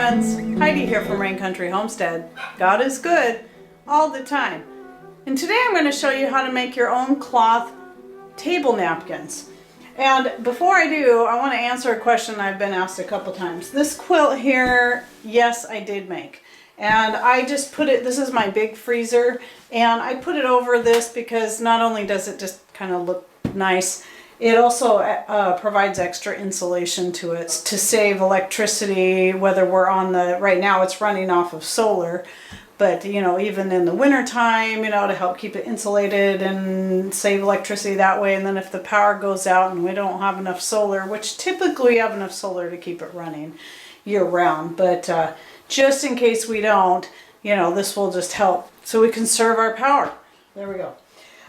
friends, Heidi here from Rain Country Homestead. God is good all the time. And today I'm going to show you how to make your own cloth table napkins. And before I do, I want to answer a question I've been asked a couple times. This quilt here, yes, I did make. And I just put it, this is my big freezer, and I put it over this because not only does it just kind of look nice, it also provides extra insulation to it to save electricity, whether we're on the, right now it's running off of solar, but you know, even in the winter time, you know, to help keep it insulated and save electricity that way. And then if the power goes out and we don't have enough solar, which typically we have enough solar to keep it running year round, but just in case we don't, you know, this will just help so we conserve our power. There we go.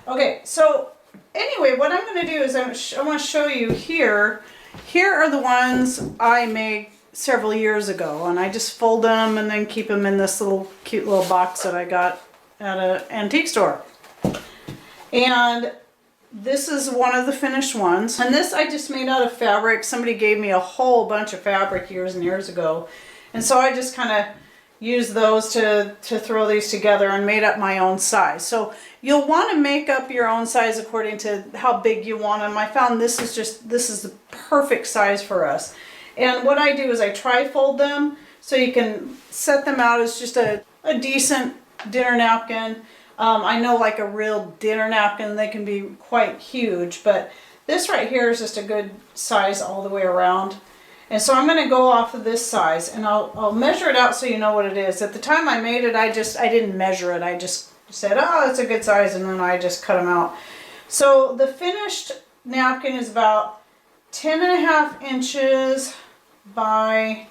Okay, so anyway, what I'm going to do is I want to show you here. Here are the ones I made several years ago, and I just fold them and then keep them in this little cute little box that I got at an antique store. And this is one of the finished ones. And this I just made out of fabric. Somebody gave me a whole bunch of fabric years and years ago. And so I just kind of used those to throw these together and made up my own size. So you'll want to make up your own size according to how big you want them. I found this is the perfect size for us. And what I do is I tri-fold them so you can set them out as just a decent dinner napkin. I know, like a real dinner napkin, they can be quite huge, but this right here is just a good size all the way around. And so I'm going to go off of this size, and I'll measure it out so you know what it is. At the time I made it, I didn't measure it. I just said, oh, it's a good size, and then I just cut them out. So the finished napkin is about 10.5 inches by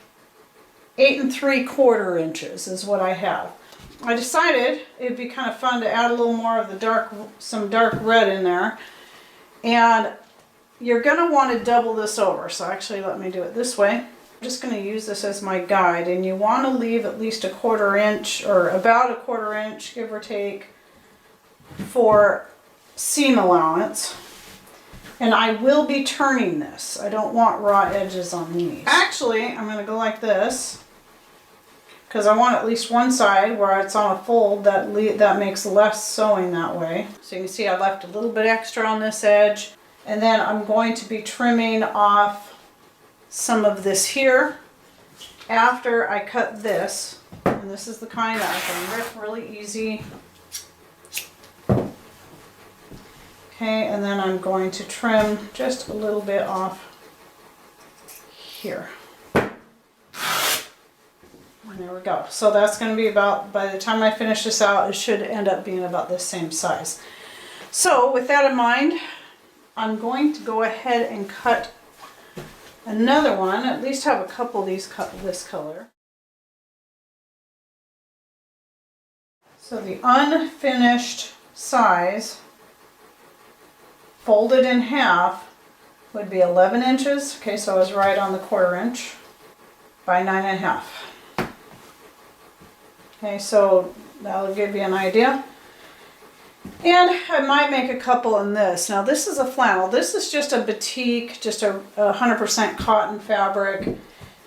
8 3/4 inches is what I have. I decided it'd be kind of fun to add a little more of the some dark red in there. And you're going to want to double this over. So actually, let me do it this way. I'm just going to use this as my guide. And you want to leave at least 1/4 inch or about 1/4 inch, give or take, for seam allowance. And I will be turning this. I don't want raw edges on these. Actually, I'm going to go like this, because I want at least one side where it's on a fold. That makes less sewing that way. So you can see I left a little bit extra on this edge. And then I'm going to be trimming off some of this here after I cut this. And this is the kind that I can rip really easy. Okay, and then I'm going to trim just a little bit off here. And there we go. So that's going to be about, by the time I finish this out, it should end up being about the same size. So with that in mind, I'm going to go ahead and cut another one, at least have a couple of these cut this color. So the unfinished size, folded in half, would be 11 inches. Okay, so I was right on the 1/4 inch by 9.5. Okay, so that'll give you an idea. And I might make a couple in this. Now this is a flannel. This is just a batik, just a 100% cotton fabric.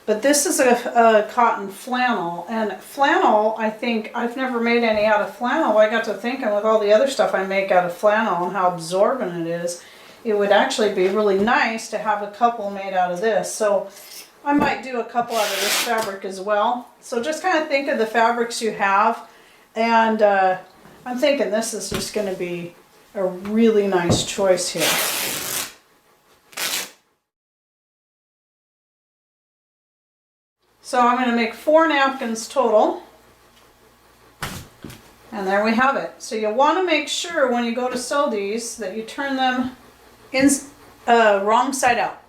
But this is a cotton flannel. And flannel, I think, I've never made any out of flannel. I got to thinking with all the other stuff I make out of flannel and how absorbent it is, it would actually be really nice to have a couple made out of this. So I might do a couple out of this fabric as well. So just kind of think of the fabrics you have. And I'm thinking this is just going to be a really nice choice here. So I'm going to make 4 napkins total. And there we have it. So you'll want to make sure when you go to sew these that you turn them wrong side out.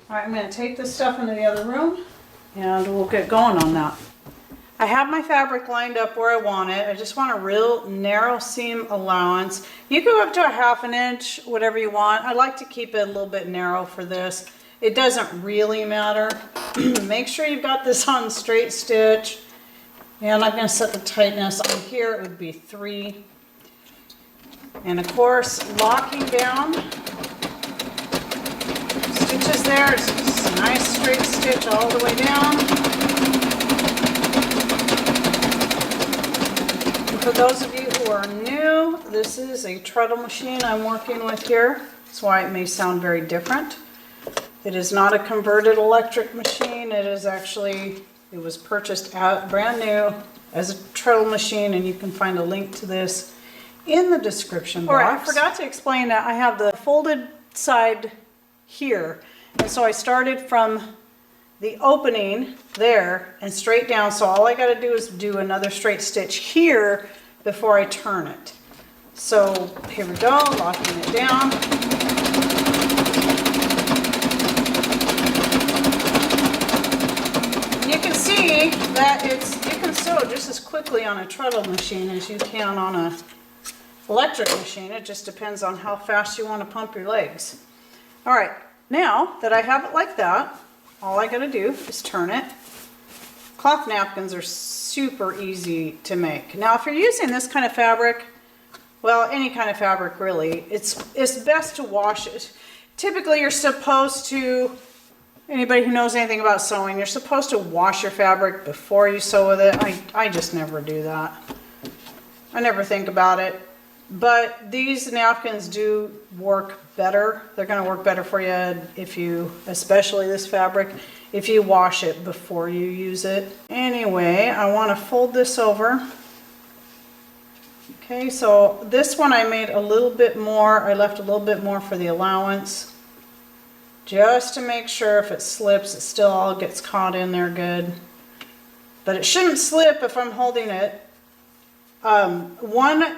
All right, I'm going to take this stuff into the other room and we'll get going on that. I have my fabric lined up where I want it. I just want a real narrow seam allowance. You can go up to 1/2 inch, whatever you want. I like to keep it a little bit narrow for this. It doesn't really matter. Make sure you've got this on straight stitch. And I'm going to set the tightness on here. It would be 3. And of course, locking down stitches there. It's just a nice straight stitch all the way down. For those of you who are new, this is a treadle machine I'm working with here. That's why it may sound very different. It is not a converted electric machine. It is actually, it was purchased out brand new as a treadle machine, and you can find a link to this in the description box. All right, I forgot to explain that I have the folded side here. And so I started from the opening there and straight down. So all I got to do is do another straight stitch here before I turn it. So here we go, locking it down. And you can see that you can sew just as quickly on a treadle machine as you can on a electric machine. It just depends on how fast you want to pump your legs. All right, now that I have it like that, all I gotta do is turn it. Cloth napkins are super easy to make. Now, if you're using this kind of fabric, well, any kind of fabric really, it's best to wash it. Typically, you're supposed to, anybody who knows anything about sewing, you're supposed to wash your fabric before you sew with it. I just never do that. I never think about it. But these napkins do work better. They're going to work better for you if you, especially this fabric, if you wash it before you use it. Anyway, I want to fold this over. Okay, so this one I made a little bit more. I left a little bit more for the allowance, just to make sure if it slips, it still all gets caught in there good. But it shouldn't slip if I'm holding it. One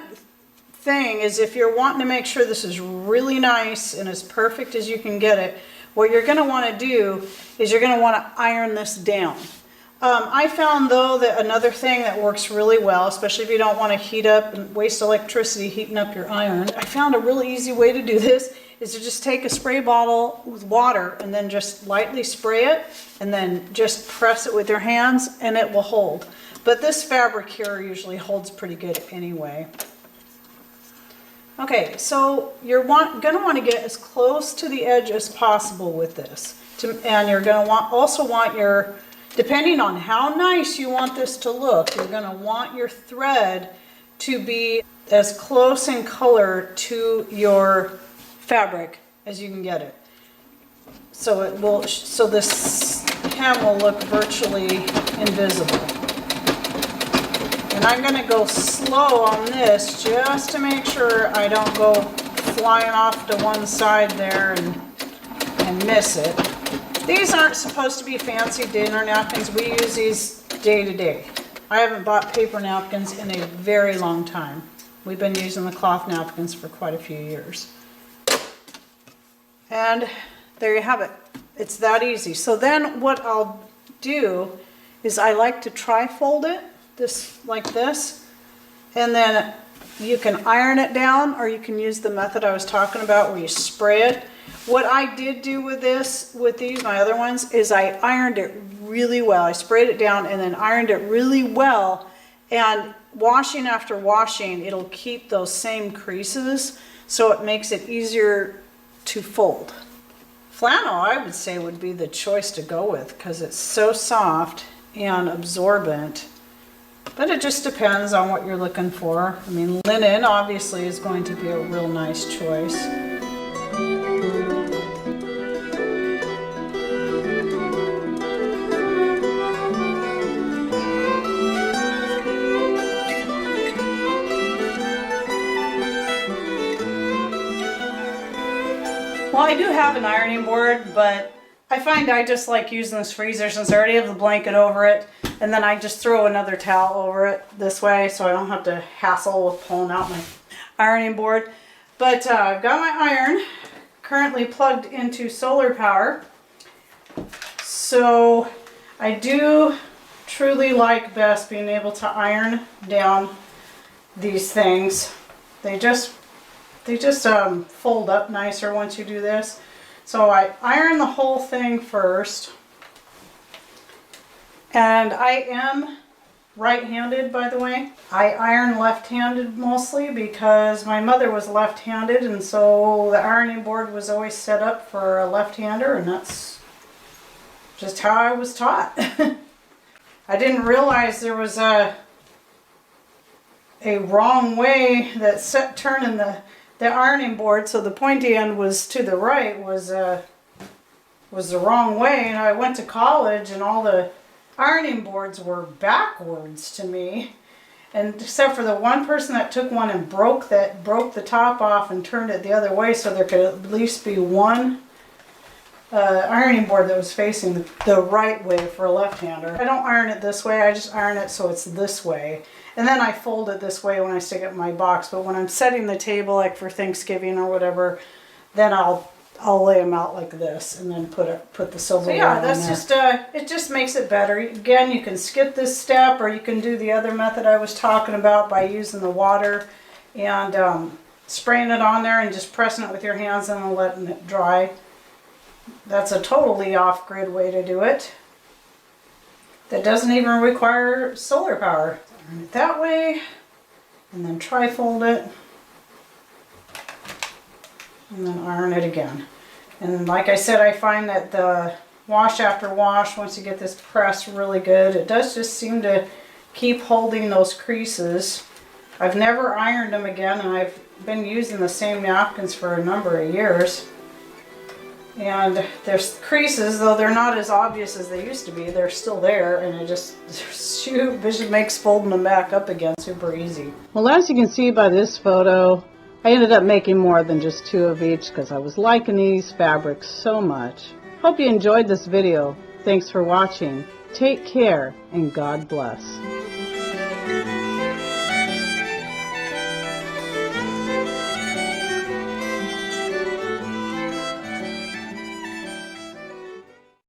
thing is, if you're wanting to make sure this is really nice and as perfect as you can get it, what you're going to want to do is you're going to want to iron this down. I found though that another thing that works really well, especially if you don't want to heat up and waste electricity heating up your iron, I found a really easy way to do this is to just take a spray bottle with water and then just lightly spray it and then just press it with your hands and it will hold. But this fabric here usually holds pretty good anyway. Okay, so you're going to want to get as close to the edge as possible with this. And you're going to also want your, depending on how nice you want this to look, you're going to want your thread to be as close in color to your fabric as you can get it. So it will, so this hem will look virtually invisible. And I'm going to go slow on this just to make sure I don't go flying off to one side there and miss it. These aren't supposed to be fancy dinner napkins. We use these day to day. I haven't bought paper napkins in a very long time. We've been using the cloth napkins for quite a few years. And there you have it. It's that easy. So then what I'll do is I like to tri-fold it. This like this, and then you can iron it down, or you can use the method I was talking about where you spray it. What I did do with this, with these, my other ones, is I ironed it really well. I sprayed it down and then ironed it really well, and washing after washing, it'll keep those same creases, so it makes it easier to fold. Flannel, I would say, would be the choice to go with because it's so soft and absorbent. But it just depends on what you're looking for. I mean, linen obviously is going to be a real nice choice. Well, I do have an ironing board, but I find I just like using this freezer since I already have the blanket over it. And then I just throw another towel over it this way so I don't have to hassle with pulling out my ironing board. But I've got my iron currently plugged into solar power. So I do truly like best being able to iron down these things. They just fold up nicer once you do this. So I iron the whole thing first. And I am right-handed, by the way. I iron left-handed mostly because my mother was left-handed, and so the ironing board was always set up for a left-hander, and that's just how I was taught. I didn't realize there was a wrong way that set turning the ironing board, so the pointy end was to the right, was the wrong way. And I went to college and all the ironing boards were backwards to me. And except for the one person that took one and broke the top off and turned it the other way so there could at least be one ironing board that was facing the right way for a left-hander. I don't iron it this way, I just iron it so it's this way. And then I fold it this way when I stick it in my box. But when I'm setting the table, like for Thanksgiving or whatever, then I'll lay them out like this and then put the silverware on there. That's just, it just makes it better. Again, you can skip this step, or you can do the other method I was talking about by using the water and spraying it on there and just pressing it with your hands and then letting it dry. That's a totally off-grid way to do it. That doesn't even require solar power. Turn it that way, and then tri-fold it, and then iron it again. And like I said, I find that the wash after wash, once you get this pressed really good, it does just seem to keep holding those creases. I've never ironed them again, and I've been using the same napkins for a number of years. And there's creases, though they're not as obvious as they used to be, they're still there, and it just makes folding them back up again super easy. Well, as you can see by this photo, I ended up making more than just 2 of each because I was liking these fabrics so much. Hope you enjoyed this video. Thanks for watching. Take care, and God bless.